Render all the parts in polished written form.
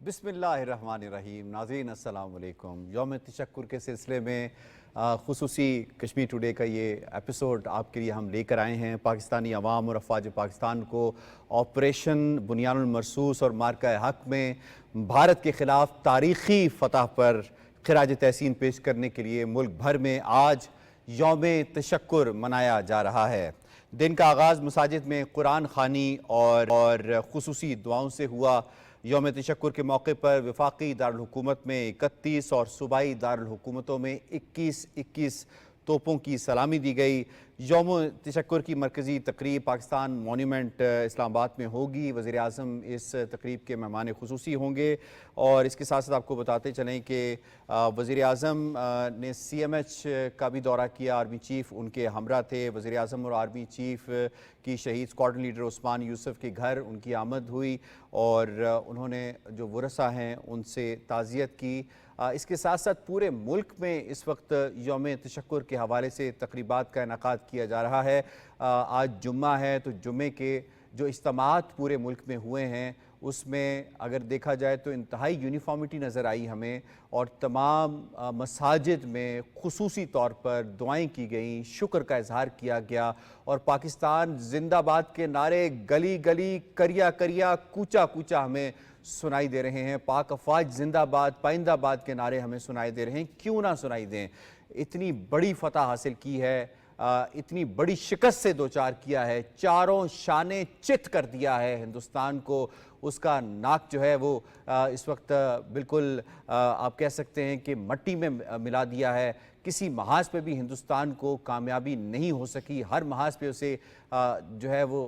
بسم اللہ الرحمن الرحیم۔ ناظرین السلام علیکم۔ یوم تشکر کے سلسلے میں خصوصی کشمیر ٹوڈے کا یہ ایپیسوڈ آپ کے لیے ہم لے کر آئے ہیں۔ پاکستانی عوام اور افواج پاکستان کو آپریشن بنیان المرصوص اور مارکہ حق میں بھارت کے خلاف تاریخی فتح پر خراج تحسین پیش کرنے کے لیے ملک بھر میں آج یوم تشکر منایا جا رہا ہے۔ دن کا آغاز مساجد میں قرآن خوانی اور خصوصی دعاؤں سے ہوا۔ یوم تشکر کے موقع پر وفاقی دارالحکومت میں 31 اور صوبائی دارالحکومتوں میں 21 توپوں کی سلامی دی گئی۔ یوم تشکر کی مرکزی تقریب پاکستان مونیومنٹ اسلام آباد میں ہوگی۔ وزیر اعظم اس تقریب کے مہمان خصوصی ہوں گے، اور اس کے ساتھ ساتھ آپ کو بتاتے چلیں کہ وزیر اعظم نے سی ایم ایچ کا بھی دورہ کیا۔ آرمی چیف ان کے ہمراہ تھے۔ وزیر اعظم اور آرمی چیف کی شہید اسکواڈرن لیڈر عثمان یوسف کے گھر ان کی آمد ہوئی، اور انہوں نے جو ورثاء ہیں ان سے تعزیت کی۔ اس کے ساتھ ساتھ پورے ملک میں اس وقت یوم تشکر کے حوالے سے تقریبات کا انعقاد کیا جا رہا ہے۔ آج جمعہ ہے، تو جمعے کے جو اجتماعات پورے ملک میں ہوئے ہیں اس میں اگر دیکھا جائے تو انتہائی یونیفارمٹی نظر آئی ہمیں، اور تمام مساجد میں خصوصی طور پر دعائیں کی گئیں، شکر کا اظہار کیا گیا، اور پاکستان زندہ باد کے نعرے گلی گلی کریا کریا کوچا کوچا ہمیں سنائی دے رہے ہیں۔ پاک افواج زندہ باد پائندہ باد کے نعرے ہمیں سنائی دے رہے ہیں۔ کیوں نہ سنائی دیں؟ اتنی بڑی فتح حاصل کی ہے، اتنی بڑی شکست سے دوچار کیا ہے، چاروں شانے چت کر دیا ہے ہندوستان کو۔ اس کا ناک جو ہے وہ اس وقت بالکل آپ کہہ سکتے ہیں کہ مٹی میں ملا دیا ہے۔ کسی محاذ پہ بھی ہندوستان کو کامیابی نہیں ہو سکی۔ ہر محاذ پہ اسے جو ہے وہ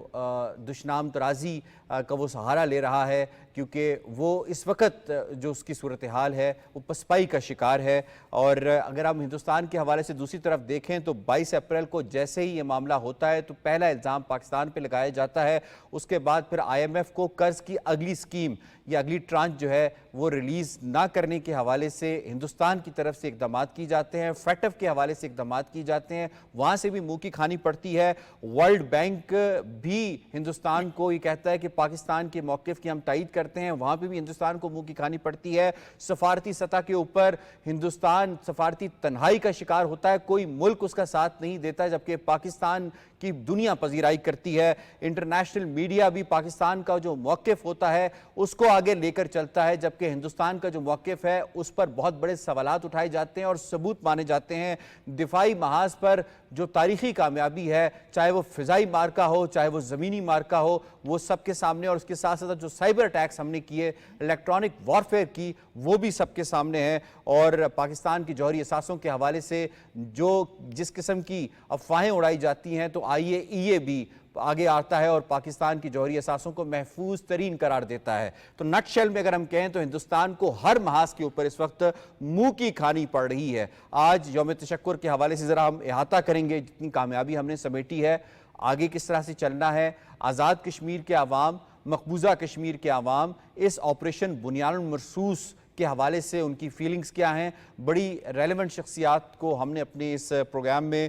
دشنام ترازی کا وہ سہارا لے رہا ہے، کیونکہ وہ اس وقت جو اس کی صورتحال ہے وہ پسپائی کا شکار ہے۔ اور اگر ہم ہندوستان کے حوالے سے دوسری طرف دیکھیں تو 22 اپریل کو جیسے ہی یہ معاملہ ہوتا ہے تو پہلا الزام پاکستان پہ لگایا جاتا ہے۔ اس کے بعد پھر آئی ایم ایف کو قرض کی اگلی اسکیم یا اگلی ٹرانچ جو ہے وہ ریلیز نہ کرنے کے حوالے سے ہندوستان کی طرف سے اقدامات کی جاتے ہیں، فیٹف کے حوالے سے اقدامات کی جاتے ہیں، وہاں سے بھی منہ کی کھانی پڑتی ہے۔ ورلڈ بینک بھی ہندوستان کو یہ کہتا ہے کہ پاکستان کے موقف کی ہم تائید کرتے ہیں، وہاں پہ بھی ہندوستان کو منہ کی کھانی پڑتی ہے۔ سفارتی سطح کے اوپر ہندوستان سفارتی تنہائی کا شکار ہوتا ہے، کوئی ملک اس کا ساتھ نہیں دیتا، جبکہ پاکستان کی دنیا پذیرائی کرتی ہے۔ انٹرنیشنل میڈیا بھی پاکستان کا جو موقف ہوتا ہے اس کو آگے لے کر چلتا ہے، جبکہ ہندوستان کا جو موقف ہے اس پر بہت بڑے سوالات اٹھائے جاتے ہیں اور ثبوت مانے جاتے ہیں۔ دفاعی محاذ پر جو تاریخی کامیابی ہے، چاہے وہ فضائی مارکہ ہو چاہے وہ زمینی مارکہ ہو، وہ سب کے سامنے، اور اس کے ساتھ ساتھ جو سائبر اٹیکس ہم نے کیے، الیکٹرانک وارفیئر کی، وہ بھی سب کے سامنے ہے۔ اور پاکستان کی جوہری اثاثوں کے حوالے سے جس قسم کی افواہیں اڑائی جاتی ہیں، تو آئی اے بھی آگے آتا ہے اور پاکستان کی جوہری اثاثوں کو محفوظ ترین قرار دیتا ہے۔ تو نٹ شیل میں اگر ہم کہیں تو ہندوستان کو ہر محاذ کے اوپر اس وقت منہ کی کھانی پڑ رہی ہے۔ آج یوم تشکر کے حوالے سے ذرا ہم احاطہ کریں گے جتنی کامیابی ہم نے سمیٹی ہے، آگے کس طرح سے چلنا ہے۔ آزاد کشمیر کے عوام، مقبوضہ کشمیر کے عوام اس آپریشن بنیان المرصوص کے حوالے سے ان کی فیلنگز کیا ہیں، بڑی ریلیونٹ شخصیات کو ہم نے اپنے اس پروگرام میں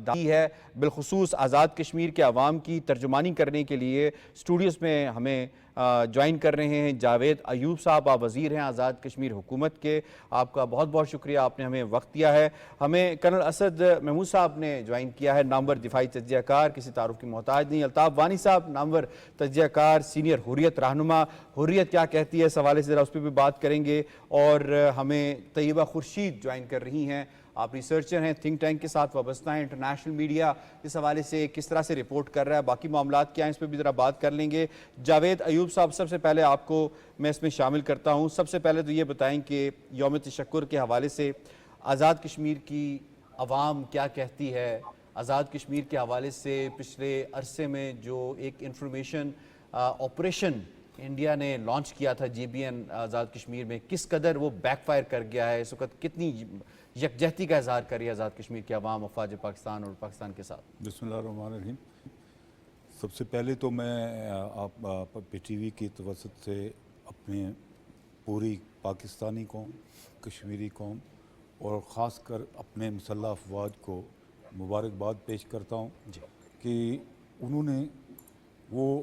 دی ہے۔ بالخصوص آزاد کشمیر کے عوام کی ترجمانی کرنے کے لیے اسٹوڈیوز میں ہمیں جوائن کر رہے ہیں جاوید ایوب صاحب، آپ وزیر ہیں آزاد کشمیر حکومت کے۔ آپ کا بہت بہت شکریہ، آپ نے ہمیں وقت دیا ہے۔ ہمیں کرنل اسد محمود صاحب نے جوائن کیا ہے، نامور دفاعی تجزیہ کار، کسی تعارف کی محتاج نہیں۔ الطاف وانی صاحب، نامور تجزیہ کار، سینئر حریت رہنما۔ حریت کیا کہتی ہے اس حوالے سے ذرا اس پہ بھی بات کریں گے۔ اور ہمیں طیبہ خورشید جوائن کر رہی ہیں، آپ ریسرچر ہیں، تھنک ٹینک کے ساتھ وابستہ ہیں۔ انٹرنیشنل میڈیا اس حوالے سے کس طرح سے رپورٹ کر رہا ہے، باقی معاملات کیا ہیں، اس پہ بھی ذرا بات کر لیں گے۔ جاوید ایوب صاحب، سب سے پہلے آپ کو میں اس میں شامل کرتا ہوں۔ سب سے پہلے تو یہ بتائیں کہ یوم تشکر کے حوالے سے آزاد کشمیر کی عوام کیا کہتی ہے؟ آزاد کشمیر کے حوالے سے پچھلے عرصے میں جو ایک انفارمیشن آپریشن انڈیا نے لانچ کیا تھا G B N Azad Kashmir میں، کس قدر وہ بیک فائر کر گیا ہے، اس وقت کتنی یکجہتی کا اظہار کری آزاد کشمیر کے عوام افواج پاکستان اور پاکستان کے ساتھ؟ بسم اللہ الرحمن الرحیم۔ سب سے پہلے تو میں آپ پی ٹی وی کی توسط سے اپنے پوری پاکستانی قوم، کشمیری قوم اور خاص کر اپنے مسلح افواج کو مبارکباد پیش کرتا ہوں کہ انہوں نے وہ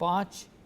5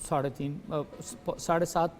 3:30 7:30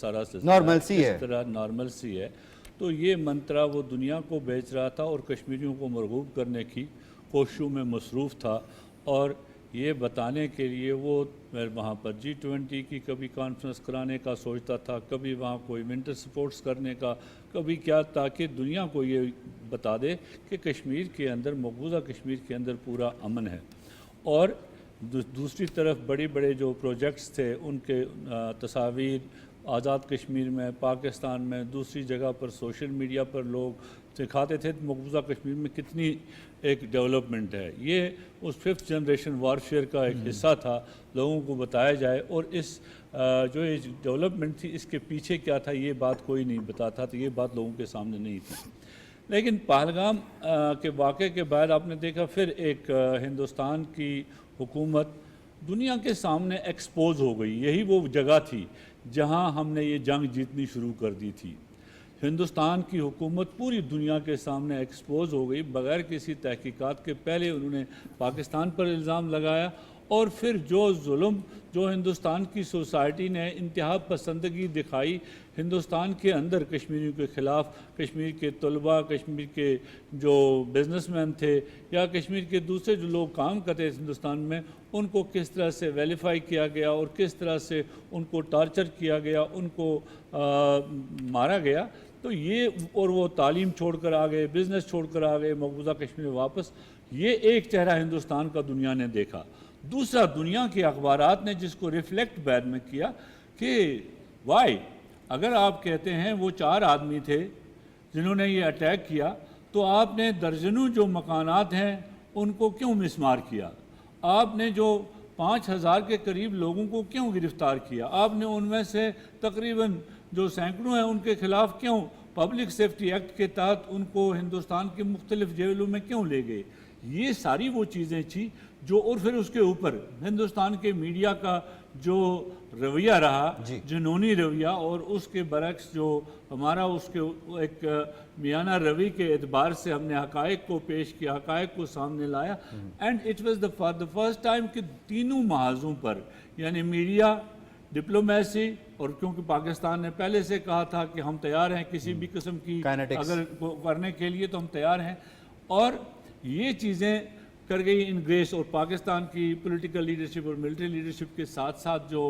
سارا نارملسی ہے، اس طرح نارملسی ہے، تو یہ منترا وہ دنیا کو بیچ رہا تھا اور کشمیریوں کو مرغوب کرنے کی کوششوں میں مصروف تھا، اور یہ بتانے کے لیے وہ وہاں پر G20 کی کبھی کانفرنس کرانے کا سوچتا تھا، کبھی وہاں کوئی ونٹر سپورٹس کرنے کا، کبھی کیا، تاکہ دنیا کو یہ بتا دے کہ کشمیر کے اندر، مقبوضہ کشمیر کے اندر پورا امن ہے۔ اور دوسری طرف بڑے بڑے جو پروجیکٹس تھے ان کے تصاویر آزاد کشمیر میں، پاکستان میں، دوسری جگہ پر سوشل میڈیا پر لوگ دکھاتے تھے مقبوضہ کشمیر میں کتنی ایک ڈیولپمنٹ ہے۔ یہ اس 5th جنریشن وارفیئر کا ایک حصہ تھا، لوگوں کو بتایا جائے، اور اس جو یہ ڈیولپمنٹ تھی اس کے پیچھے کیا تھا یہ بات کوئی نہیں بتاتا تھا، یہ بات لوگوں کے سامنے نہیں تھی۔ لیکن پہلگام کے واقعے کے بعد آپ نے دیکھا پھر ایک ہندوستان کی حکومت دنیا کے سامنے ایکسپوز ہو گئی۔ یہی وہ جگہ تھی جہاں ہم نے یہ جنگ جیتنی شروع کر دی تھی۔ ہندوستان کی حکومت پوری دنیا کے سامنے ایکسپوز ہو گئی، بغیر کسی تحقیقات کے پہلے انہوں نے پاکستان پر الزام لگایا، اور پھر جو ظلم جو ہندوستان کی سوسائٹی نے انتہا پسندگی دکھائی ہندوستان کے اندر کشمیریوں کے خلاف، کشمیر کے طلباء، کشمیر کے جو بزنس مین تھے یا کشمیر کے دوسرے جو لوگ کام کرتے تھے ہندوستان میں، ان کو کس طرح سے ویلیفائی کیا گیا اور کس طرح سے ان کو ٹارچر کیا گیا، ان کو مارا گیا، تو یہ، اور وہ تعلیم چھوڑ کر آ گئے، بزنس چھوڑ کر آ گئے مقبوضہ کشمیر میں واپس، یہ ایک چہرہ ہندوستان کا دنیا نے دیکھا۔ دوسرا، دنیا کے اخبارات نے جس کو ریفلیکٹ بعد میں کیا کہ وائی، اگر آپ کہتے ہیں وہ 4 آدمی تھے جنہوں نے یہ اٹیک کیا، تو آپ نے درجنوں جو مکانات ہیں ان کو کیوں مسمار کیا؟ آپ نے جو 5000 کے قریب لوگوں کو کیوں گرفتار کیا؟ آپ نے ان میں سے تقریباً جو سینکڑوں ہیں ان کے خلاف کیوں پبلک سیفٹی ایکٹ کے تحت ان کو ہندوستان کے مختلف جیلوں میں کیوں لے گئے؟ یہ ساری وہ چیزیں تھیں جو، اور پھر اس کے اوپر ہندوستان کے میڈیا کا جو رویہ رہا، جنونی رویہ، اور اس کے برعکس جو ہمارا اس کے ایک میانہ روی کے اعتبار سے ہم نے حقائق کو پیش کیا، حقائق کو سامنے لایا، and it was the first time کہ تینوں محاذوں پر، یعنی میڈیا، ڈپلومیسی، اور کیونکہ پاکستان نے پہلے سے کہا تھا کہ ہم تیار ہیں کسی بھی قسم کی اگر کرنے کے لیے تو ہم تیار ہیں، اور یہ چیزیں کر گئی ان گریس، اور پاکستان کی پولیٹیکل لیڈرشپ اور ملٹری لیڈرشپ کے ساتھ ساتھ جو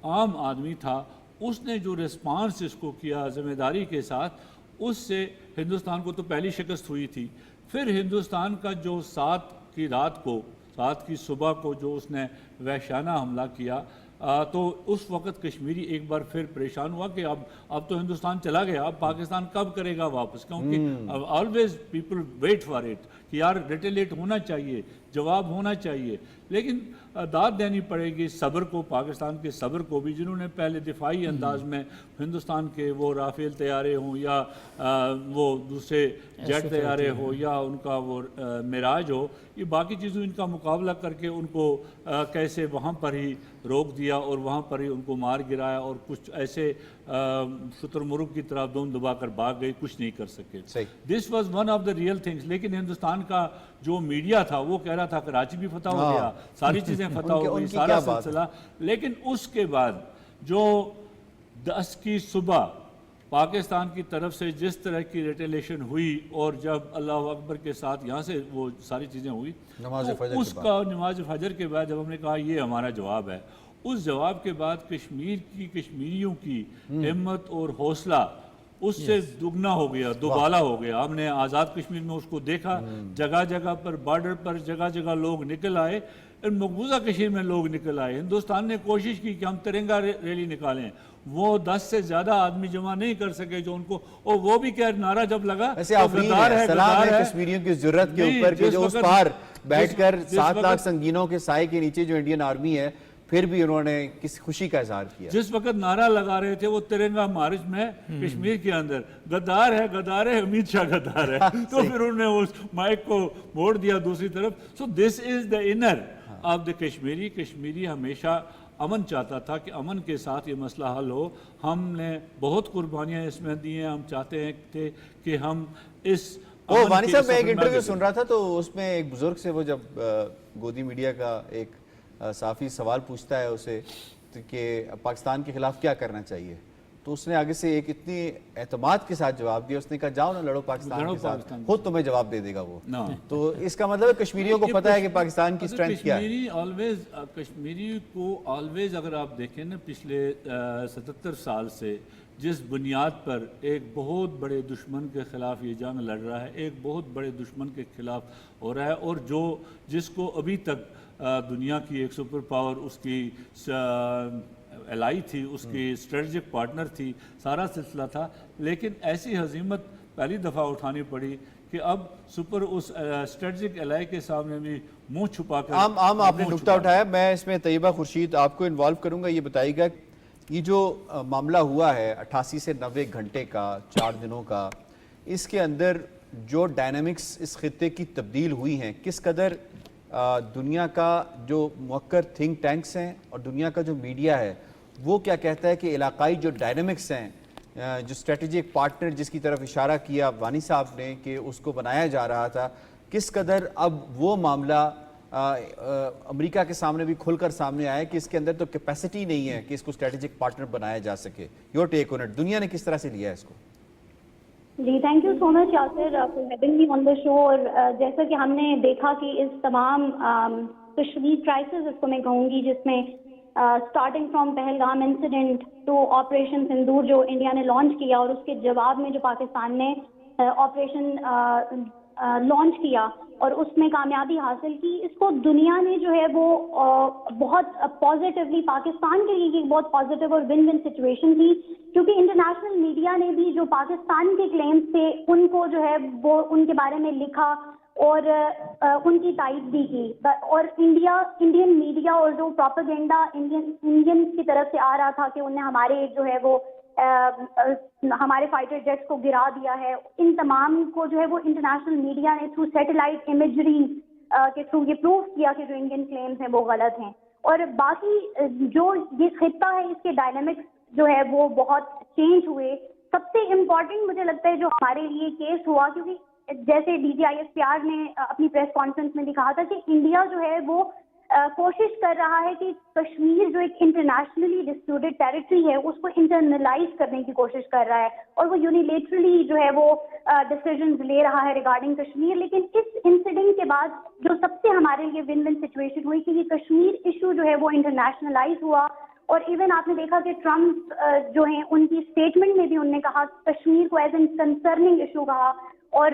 عام آدمی تھا اس نے جو ریسپانس اس کو کیا ذمہ داری کے ساتھ، اس سے ہندوستان کو تو پہلی شکست ہوئی تھی۔ پھر ہندوستان کا جو 7 کی رات کو، 7 کی صبح کو جو اس نے وحشیانہ حملہ کیا، تو اس وقت کشمیری ایک بار پھر پریشان ہوا کہ اب تو ہندوستان چلا گیا، اب پاکستان کب کرے گا واپس؟ کیونکہ always people wait for it کہ یار ریٹیلیٹ ہونا چاہیے، جواب ہونا چاہیے، لیکن داد دینی پڑے گی صبر کو، پاکستان کے صبر کو بھی، جنہوں نے پہلے دفاعی انداز میں ہندوستان کے وہ رافیل طیارے ہوں یا وہ دوسرے جیٹ طیارے ہو یا ان کا وہ معراج ہو، یہ باقی چیزوں ان کا مقابلہ کر کے ان کو کیسے وہاں پر ہی روک دیا اور وہاں پر ہی ان کو مار گرایا، اور کچھ ایسے شتر مرغ کی طرح دون دبا کر بھاگ گئی، کچھ نہیں کر سکے۔ This was one of the real things. لیکن ہندوستان کا جو میڈیا تھا وہ کہہ رہا تھا کراچی بھی فتح ہو گیا، ساری چیزیں فتح ہو گئی، سارا سلسلہ، لیکن اس کے بعد جو 10 کی صبح پاکستان کی طرف سے جس طرح کی ریٹیلیشن ہوئی، اور جب اللہ اکبر کے ساتھ یہاں سے وہ ساری چیزیں ہوئی، اس کا نماز فجر کے بعد جب ہم نے کہا یہ ہمارا جواب ہے، اس جواب کے بعد کشمیر کی، کشمیریوں کی ہمت اور حوصلہ اس سے دگنا ہو گیا، دوبالا ہو گیا۔ ہم نے آزاد کشمیر میں اس کو دیکھا، جگہ جگہ پر، بارڈر پر جگہ جگہ لوگ نکل آئے، مقبوضہ کشمیر میں لوگ نکل آئے۔ ہندوستان نے کوشش کی کہ ہم ترنگا ریلی نکالیں، وہ 10 سے زیادہ آدمی جمع نہیں کر سکے جو ان کو، اور وہ بھی کیا نعرہ جب لگا، سلام ہے کشمیریوں کی ضرورت کے اوپر کہ جو اس پار بیٹھ کر 7 لاکھ سنگینوں کے سائے کے نیچے جو انڈین آرمی ہے، پھر بھی انہوں نے کس خوشی کا اظہار کیا۔ جس وقت نعرہ لگا رہے تھے وہ ترنگا مارچ میں کشمیر کے اندر، غدار ہے غدار ہے امت شاہ غدار ہے، تو پھر انہوں نے اس مائک کو موڑ دیا دوسری طرف۔ So this is the honour of the Kashmiri. Kashmiri ہمیشہ امن چاہتا تھا کہ امن کے ساتھ یہ مسئلہ حل ہو۔ ہم نے بہت قربانیاں اس میں دی ہیں، ہم چاہتے ہیں تھے کہ ہم اس وانی صاحب، میں ایک انٹرویو سن رہا تھا تو اس میں ایک بزرگ سے وہ جب گودی میڈیا کا ایک صحافی سوال پوچھتا ہے اسے کہ پاکستان کے خلاف کیا کرنا چاہیے، تو اس نے آگے سے ایک اتنی اعتماد کے ساتھ جواب دیا، اس نے کہا جاؤ نہ لڑو پاکستان کے ساتھ، خود تمہیں جواب دے دے گا وہ. تو اس کا مطلب ہے کشمیریوں کو پتہ ہے کہ پاکستان کی اسٹرینتھ کیا ہے. کشمیری کو آلویز اگر آپ دیکھیں نا پچھلے 77 سال سے جس بنیاد پر ایک بہت بڑے دشمن کے خلاف یہ جنگ لڑ رہا ہے، ایک بہت بڑے دشمن کے خلاف ہو رہا ہے، اور جس کو ابھی تک دنیا کی ایک سپر پاور اس کی الائی تھی، اس کی اسٹریٹجک پارٹنر تھی، سارا سلسلہ تھا، لیکن ایسی ہزیمت پہلی دفعہ اٹھانی پڑی کہ اب سپر اس اسٹریٹجک الائی کے سامنے بھی منہ چھپا کر عام آپ نے نکتہ اٹھایا. میں اس میں طیبہ خورشید آپ کو انوالو کروں گا. یہ بتائیے گا یہ جو معاملہ ہوا ہے 88 سے 90 گھنٹے کا، 4 دنوں کا، اس کے اندر جو ڈائنامکس اس خطے کی تبدیل ہوئی ہیں، کس قدر دنیا کا جو موقر تھنک ٹینکس ہیں اور دنیا کا جو میڈیا ہے وہ کیا کہتا ہے کہ علاقائی جو ڈائنامکس ہیں، جو اسٹریٹجک پارٹنر جس کی طرف اشارہ کیا وانی صاحب نے کہ اس کو بنایا جا رہا تھا، کس قدر اب وہ معاملہ امریکہ کے سامنے بھی کھل کر سامنے آیا کہ اس کے اندر تو کیپیسٹی نہیں ہے کہ اس کو اسٹریٹجک پارٹنر بنایا جا سکے. یور ٹیک آن اٹ، دنیا نے کس طرح سے لیا ہے اس کو؟ جی thank you so much Yasir for having me on the show. اور جیسا کہ ہم نے دیکھا کہ اس تمام کشمیر کرائسس اس کو میں کہوں گی، جس میں starting from Pahalgam incident to operation Sindoor جو انڈیا نے لانچ کیا، اور اس کے جواب میں جو پاکستان نے آپریشن لانچ کیا اور اس میں کامیابی حاصل کی، اس کو دنیا نے جو ہے وہ بہت پازیٹیولی، پاکستان کے لیے یہ بہت پازیٹیو اور ون ون سچویشن تھی، کیونکہ انٹرنیشنل میڈیا نے بھی جو پاکستان کے کلیمز تھے ان کو جو ہے وہ ان کے بارے میں لکھا اور ان کی تائید بھی کی. اور انڈین میڈیا اور جو پروپیگنڈا انڈین کی طرف سے آ رہا تھا کہ انہیں ہمارے جو ہے وہ ہمارے فائٹر جیٹس کو گرا دیا ہے، ان تمام کو جو ہے وہ انٹرنیشنل میڈیا نے تھرو سیٹلائٹ امیجری کے تھرو یہ پروف کیا کہ جو انڈین کلیمز ہیں وہ غلط ہیں. اور باقی جو یہ خطہ ہے اس کے ڈائنامکس جو ہے وہ بہت چینج ہوئے. سب سے امپورٹنٹ مجھے لگتا ہے جو ہمارے لیے کیس ہوا، کیونکہ جیسے D G I S P R نے اپنی پریس کانفرنس میں دکھا تھا کہ انڈیا جو ہے وہ کوشش کر رہا ہے کہ کشمیر جو ایک انٹرنیشنلی ڈسپیوٹڈ ٹیریٹری ہے اس کو انٹرنلائز کرنے کی کوشش کر رہا ہے، اور وہ یونیلیٹرلی جو ہے وہ ڈیسیژنز لے رہا ہے ریگارڈنگ کشمیر. لیکن اس انسیڈنٹ کے بعد جو سب سے ہمارے لیے ون ون سچویشن ہوئی کہ یہ کشمیر ایشو جو ہے وہ انٹرنیشنلائز ہوا. اور ایون آپ نے دیکھا کہ ٹرمپ جو ہیں ان کی اسٹیٹمنٹ میں بھی انہوں نے کہا کشمیر کو ایز این کنسرننگ ایشو کہا، اور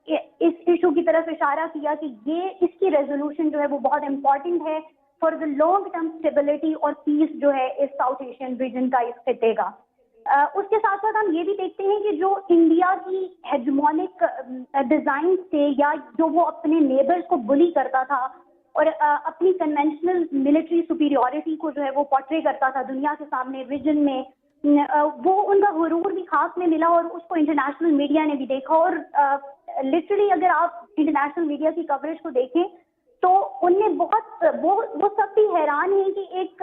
اس ایشو کی طرف اشارہ کیا کہ یہ اس کی ریزولوشن جو ہے وہ بہت امپورٹنٹ ہے for the long term stability اور پیس جو ہے اس ساؤتھ ایشین ریجن کا، اس خطے کا. اس کے ساتھ ساتھ ہم یہ بھی دیکھتے ہیں کہ جو انڈیا کی ہیجمونک ڈیزائن تھے یا جو وہ اپنے نیبرز کو بلی کرتا تھا اور اپنی کنونشنل ملٹری سپیریورٹی کو جو ہے وہ پورٹری کرتا تھا دنیا کے سامنے ریجن میں، وہ ان کا غرور بھی خاص میں ملا اور اس کو انٹرنیشنل میڈیا نے بھی دیکھا. اور لٹرلی اگر آپ انٹرنیشنل میڈیا کی کوریج کو دیکھیں تو ان میں بہت وہ سب بھی حیران ہیں کہ ایک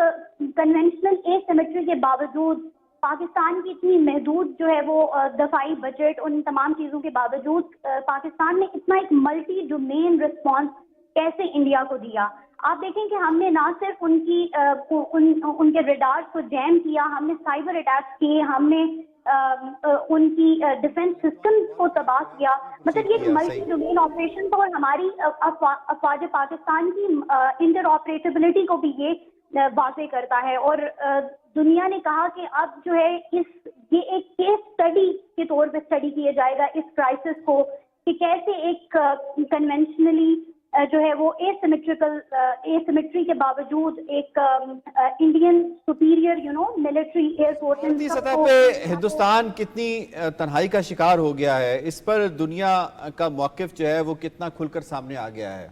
کنونشنل ایسیمیٹری کے باوجود، پاکستان کی اتنی محدود جو ہے وہ دفاعی بجٹ، ان تمام چیزوں کے باوجود پاکستان نے اتنا ایک ملٹی ڈومین رسپانس کیسے انڈیا کو دیا. آپ دیکھیں کہ ہم نے نہ صرف ان کے ریڈارز کو جیم کیا، ہم نے سائبر اٹیکس کیے، ہم نے ان کی ڈیفنس سسٹمز کو تباہ کیا. مطلب یہ ملٹی ڈومین آپریشن تھا، اور ہماری افواج پاکستان کی انٹر آپریٹیبلٹی کو بھی یہ واضح کرتا ہے. اور دنیا نے کہا کہ اب جو ہے یہ ایک کیس اسٹڈی کے طور پہ اسٹڈی کیا جائے گا اس کرائسس کو کہ کیسے ایک کنونشنلی جو ہے وہ ایسیمیٹری کے باوجود ایک Indian superior military air force سطح پہ ہندوستان کتنی تنہائی کا شکار ہو گیا ہے، اس پر دنیا کا موقف جو ہے وہ کتنا کھل کر سامنے آ گیا ہے.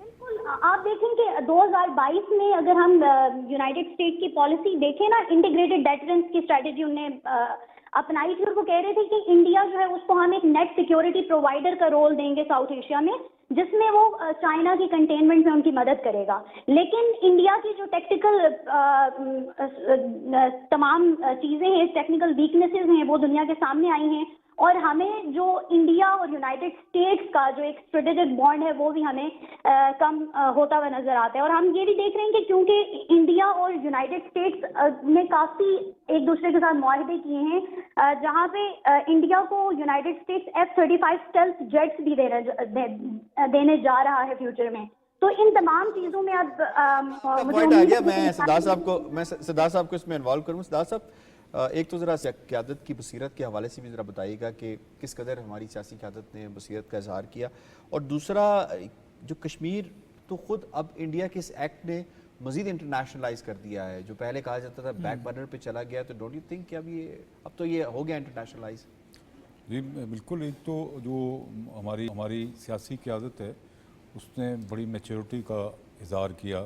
بالکل آپ دیکھیں کہ 2022 میں اگر ہم یونائٹڈ اسٹیٹ کی پالیسی دیکھیں نا، انٹیگریٹڈ ڈیٹرنس کی اسٹریٹجی انہوں نے اپنائی تھی، اور وہ کہہ رہے تھے کہ انڈیا جو ہے اس کو ہم ایک نیٹ سیکیورٹی پرووائڈر کا رول دیں گے ساؤتھ ایشیا میں، جس میں وہ چائنا کی کنٹینمنٹ میں ان کی مدد کرے گا. لیکن انڈیا کی جو ٹیکٹیکل تمام چیزیں ہیں، ٹیکنیکل ویکنیسز ہیں، وہ دنیا کے سامنے آئی ہیں، اور ہمیں جو انڈیا اور یونائٹڈ اسٹیٹس کا جو ایک اسٹریٹجک بانڈ ہے وہ بھی ہمیں کم ہوتا ہوا نظر آتا ہے. اور ہم یہ بھی دیکھ رہے ہیں کہ کیونکہ انڈیا اور یونائٹڈ اسٹیٹس نے کافی ایک دوسرے کے ساتھ معاہدے کیے ہیں جہاں پہ انڈیا کو United States F-35 stealth jets بھی دینے جا رہا ہے فیوچر میں. تو ان تمام چیزوں میں اب پوائنٹ آ گیا. میں سردار صاحب کو اس میں انوالو کروں. سردار صاحب ایک تو ذرا قیادت کی بصیرت کے حوالے سے بھی ذرا بتائیے گا کہ کس قدر ہماری سیاسی قیادت نے بصیرت کا اظہار کیا, اور دوسرا جو کشمیر تو خود اب انڈیا کے اس ایکٹ نے مزید انٹرنیشنلائز کر دیا ہے, جو پہلے کہا جاتا تھا بیک برنر پہ چلا گیا, تو ڈونٹ یو تھنک کہ اب تو یہ ہو گیا انٹرنیشنلائز؟ جی بالکل. ایک تو جو ہماری سیاسی قیادت ہے اس نے بڑی میچورٹی کا اظہار کیا,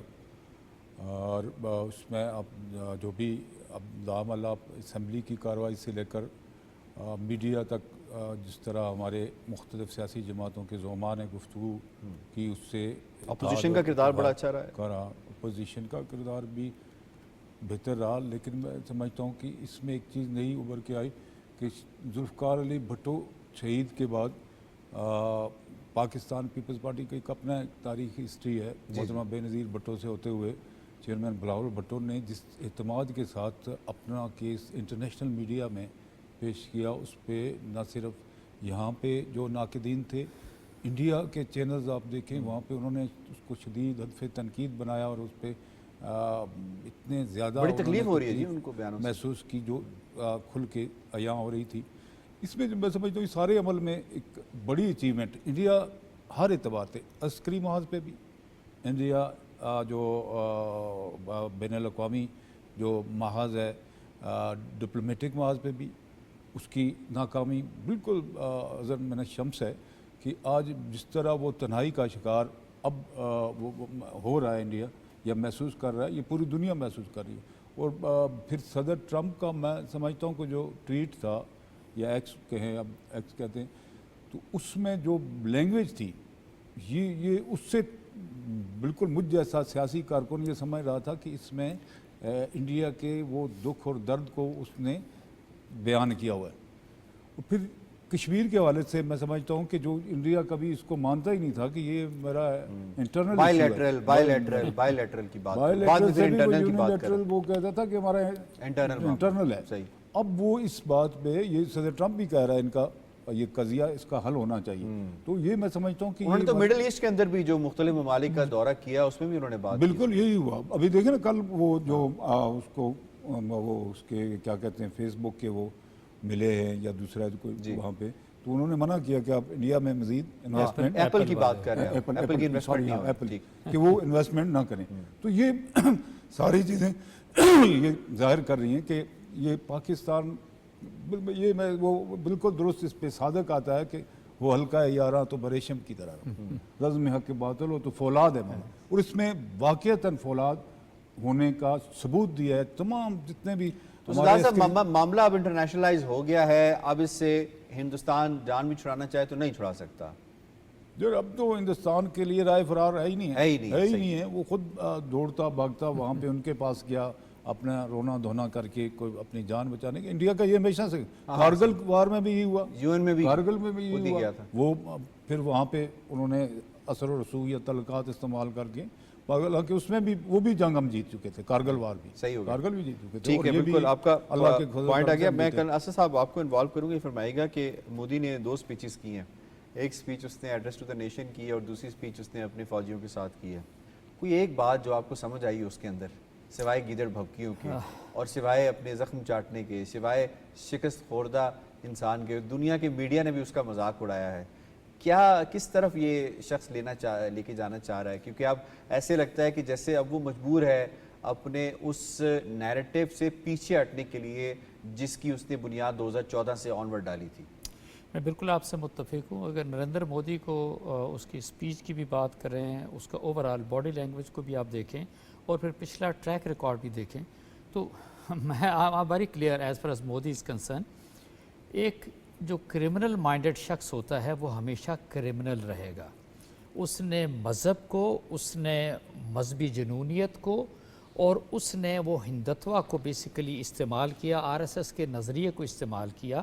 اور اس میں اب جو بھی اب لامل اسمبلی کی کارروائی سے لے کر میڈیا تک جس طرح ہمارے مختلف سیاسی جماعتوں کے زعماء نے گفتگو کی, اس سے اپوزیشن کا کردار بڑا اچھا رہا ہے. اپوزیشن کا کردار بھی بہتر رہا, لیکن میں سمجھتا ہوں کہ اس میں ایک چیز نئی ابھر کے آئی کہ ذوالفقار علی بھٹو شہید کے بعد پاکستان پیپلز پارٹی کا ایک اپنا تاریخی ہسٹری ہے. محترمہ بے نظیر بھٹو سے ہوتے ہوئے چیئرمین بلاول بھٹو نے جس اعتماد کے ساتھ اپنا کیس انٹرنیشنل میڈیا میں پیش کیا, اس پہ نہ صرف یہاں پہ جو ناقدین تھے, انڈیا کے چینلز آپ دیکھیں وہاں پہ انہوں نے اس کو شدید ہدف تنقید بنایا, اور اس پہ اتنے زیادہ بڑی تکلیف ہو رہی ہے جی ان کو بیانوں سے محسوس کی جو کھل کے عیاں ہو رہی تھی. اس میں میں سمجھتا ہوں اس سارے عمل میں ایک بڑی اچیومنٹ انڈیا ہر اعتبار سے, عسکری محاذ پہ بھی انڈیا جو بین الاقوامی جو محاذ ہے, ڈپلومیٹک محاذ پہ بھی اس کی ناکامی بالکل اظہر من الشمس ہے کہ آج جس طرح وہ تنہائی کا شکار اب وہ ہو رہا ہے انڈیا, یا محسوس کر رہا ہے, یہ پوری دنیا محسوس کر رہی ہے. اور پھر صدر ٹرمپ کا میں سمجھتا ہوں کہ جو ٹویٹ تھا, یا ایکس کہیں, اب ایکس کہتے ہیں, تو اس میں جو لینگویج تھی یہ اس سے بالکل مجھ جیسا سیاسی کارکن یہ سمجھ رہا تھا کہ اس میں انڈیا کے وہ دکھ اور درد کو اس نے بیان کیا ہوا ہے. اور پھر کشمیر کے حوالے سے میں سمجھتا ہوں کہ جو انڈیا کبھی اس کو مانتا ہی نہیں تھا کہ یہ میرا انٹرنل بائی لیٹرل کی بات وہ کہتا تھا کہ ہمارا انٹرنل ہے. اب وہ اس بات پہ یہ صدر ٹرمپ بھی کہہ رہا ہے ان کا یہ قضیہ اس کا حل ہونا چاہیے. تو یہ میں سمجھتا ہوں کہ انہوں نے تو مڈل ایسٹ کے اندر بھی جو مختلف ممالک کا دورہ کیا اس میں بھی انہوں نے بات بالکل یہی ہوا. ابھی دیکھیں نا کل وہ جو اس کو وہ اس کے کیا کہتے ہیں فیس بک کے وہ ملے ہیں یا دوسرا کوئی وہاں پہ, تو انہوں نے منع کیا کہ آپ انڈیا میں مزید انویسٹمنٹ ایپل کی بات کر رہے ہیں, ایپل کی انویسٹمنٹ کہ وہ انویسٹمنٹ نہ کریں. تو یہ ساری چیزیں یہ ظاہر کر رہی ہیں کہ یہ پاکستان یہ میں وہ بالکل درست اس پہ صادق آتا ہے کہ وہ ہلکا ہے یاراں تو بریشم کی طرح رزم حق باطل ہو تو فولاد ہے میں, اور اس میں واقعتاً فولاد ہونے کا ثبوت دیا ہے تمام جتنے بھی. تو سردار صاحب معاملہ اب انٹرنیشنلائز ہو گیا ہے, اب اس سے ہندوستان جان بھی چھڑانا چاہے تو نہیں چھڑا سکتا. جو اب تو ہندوستان کے لیے رائے فرار ہے ہی نہیں ہے. وہ خود دوڑتا بھاگتا وہاں پہ ان کے پاس گیا اپنا رونا دھونا کر کے کوئی اپنی جان بچانے کے. انڈیا کا یہ ہمیشہ سے کارگل وار میں بھی یہی ہوا, UN میں بھی کارگل میں بھی یہی ہوا. وہ پھر وہاں پہ انہوں نے اثر و رسوخ یا تعلقات استعمال کر کے, حالانکہ اس میں بھی وہ بھی جنگ ہم جیت چکے تھے, کارگل وار بھی صحیح ہو گیا, کارگل بھی جیت چکے تھے. ٹھیک ہے, بالکل آپ کا پوائنٹ آ گیا. میں اسد صاحب آپ کو انوالو کروں گا. فرمائے گا کہ مودی نے 2 اسپیچز کی ہیں, ایک اسپیچ اس نے ایڈریس ٹو دا نیشن کی ہے اور دوسری اسپیچ اس نے اپنے فوجیوں کے ساتھ کی ہے. کوئی ایک بات جو آپ کو سمجھ آئی اس کے اندر, سوائے گیدڑ بھبکیوں کے اور سوائے اپنے زخم چاٹنے کے, سوائے شکست خوردہ انسان کے, دنیا کے میڈیا نے بھی اس کا مذاق اڑایا ہے, کیا کس طرف یہ شخص لے کے جانا چاہ رہا ہے؟ کیونکہ اب ایسے لگتا ہے کہ جیسے اب وہ مجبور ہے اپنے اس نیریٹو سے پیچھے ہٹنے کے لیے جس کی اس نے بنیاد 2014 سے آنورڈ ڈالی تھی. میں بالکل آپ سے متفق ہوں. اگر نریندر مودی کو اس کی اسپیچ کی بھی بات کر رہے ہیں, اس کا اوورآل باڈی لینگویج کو بھی آپ دیکھیں اور پھر پچھلا ٹریک ریکارڈ بھی دیکھیں, تو میں very clear as far as Modi is concern, ایک جو کرمنل مائنڈڈ شخص ہوتا ہے وہ ہمیشہ کرمنل رہے گا. اس نے مذہب کو, اس نے مذہبی جنونیت کو, اور اس نے وہ ہندتوا کو بیسیکلی استعمال کیا, RSS کے نظریے کو استعمال کیا,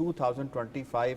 2025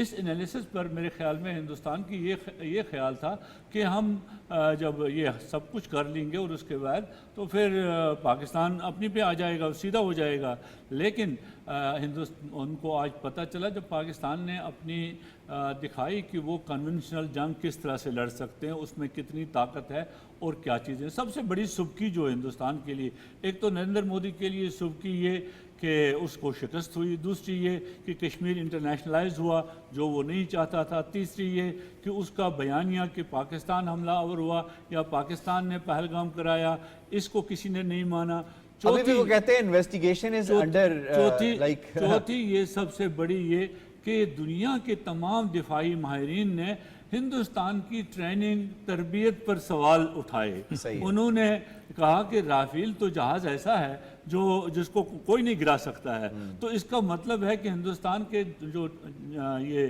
اس انالیسس پر میرے خیال میں ہندوستان کی یہ خیال تھا کہ ہم جب یہ سب کچھ کر لیں گے اور اس کے بعد تو پھر پاکستان اپنی پہ آ جائے گا، سیدھا ہو جائے گا. لیکن ان کو آج پتہ چلا جب پاکستان نے اپنی دکھائی کہ وہ کنونشنل جنگ کس طرح سے لڑ سکتے ہیں، اس میں کتنی طاقت ہے اور کیا چیزیں. سب سے بڑی سبکی جو ہندوستان کے لیے، ایک تو نریندر مودی کے لیے سبکی یہ کہ اس کو شکست ہوئی، دوسری یہ کہ کشمیر انٹرنیشنلائز ہوا جو وہ نہیں چاہتا تھا، تیسری یہ کہ اس کا بیانیہ کہ پاکستان حملہ آور ہوا یا پاکستان نے پہلگام کرایا، اس کو کسی نے نہیں مانا. ابھی بھی وہ کہتے ہیں انویسٹیگیشن از انڈر چوتھی یہ سب سے بڑی یہ کہ دنیا کے تمام دفاعی ماہرین نے ہندوستان کی ٹریننگ تربیت پر سوال اٹھائے. انہوں نے کہا کہ رافیل تو جہاز ایسا ہے جس کو کوئی نہیں گرا سکتا ہے. تو اس کا مطلب ہے کہ ہندوستان کے جو یہ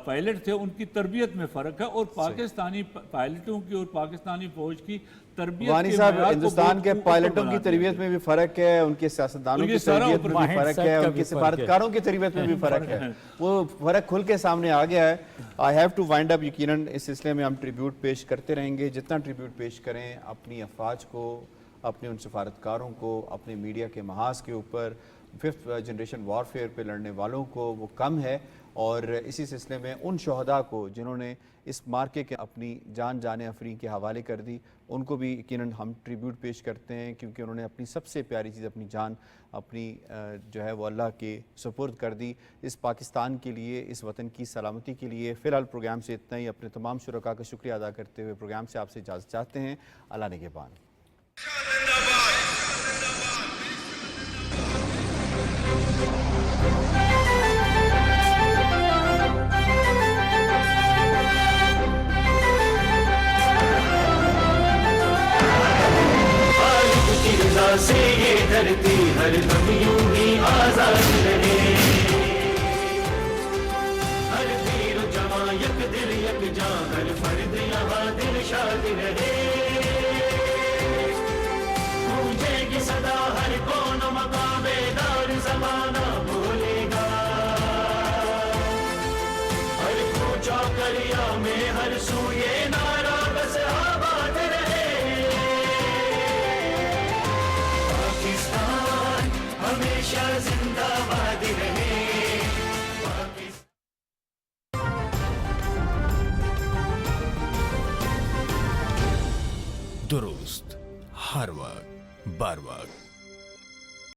پائلٹ تھے ان کی تربیت میں فرق ہے، اور پاکستانی پائلٹوں کی اور پاکستانی فوج کی تربیت وانی صاحب، ہندوستان کے پائلٹوں کی تربیت میں بھی فرق ہے، ان کے سیاستدانوں کی تربیت میں بھی فرق ہے، ان کے سفارتکاروں کی تربیت میں بھی فرق ہے. وہ فرق کھل کے سامنے آ گیا ہے. آئی ہیو ٹو وائنڈ اپ. یقیناً اس سلسلے میں ہم ٹریبیوٹ پیش کرتے رہیں گے. جتنا ٹریبیوٹ پیش کریں اپنی افواج کو، اپنے ان سفارتکاروں کو، اپنے میڈیا کے محاذ کے اوپر، 5th جنریشن وارفیئر پہ لڑنے والوں کو، وہ کم ہے. اور اسی سلسلے میں ان شہداء کو جنہوں نے اس مارکے کے اپنی جان افرین کے حوالے کر دی، ان کو بھی یقیناً ہم ٹریبیوٹ پیش کرتے ہیں، کیونکہ انہوں نے اپنی سب سے پیاری چیز، اپنی جان، اپنی جو ہے وہ اللہ کے سپرد کر دی اس پاکستان کے لیے، اس وطن کی سلامتی کے لیے. فی الحال پروگرام سے اتنا ہی. اپنے تمام شرکاء کا شکریہ ادا کرتے ہوئے پروگرام سے آپ سے اجازت چاہتے ہیں. اللہ نگہبان. سے یہ دھرتی ہر دم یوں ہی آزاد رہے، ہر تیر و جواں یک دل یک جان، ہر فرد یہاں دل شاد رہے. گونجے گی صدا ہر کون و مقام، دار زمانہ بولے گا. ہر کوچہ کریا میں ہر سو یہ نعرہ بس آباد رہے. ہمیشہ زندہ باد رہے. درست ہر وقت بر وقت.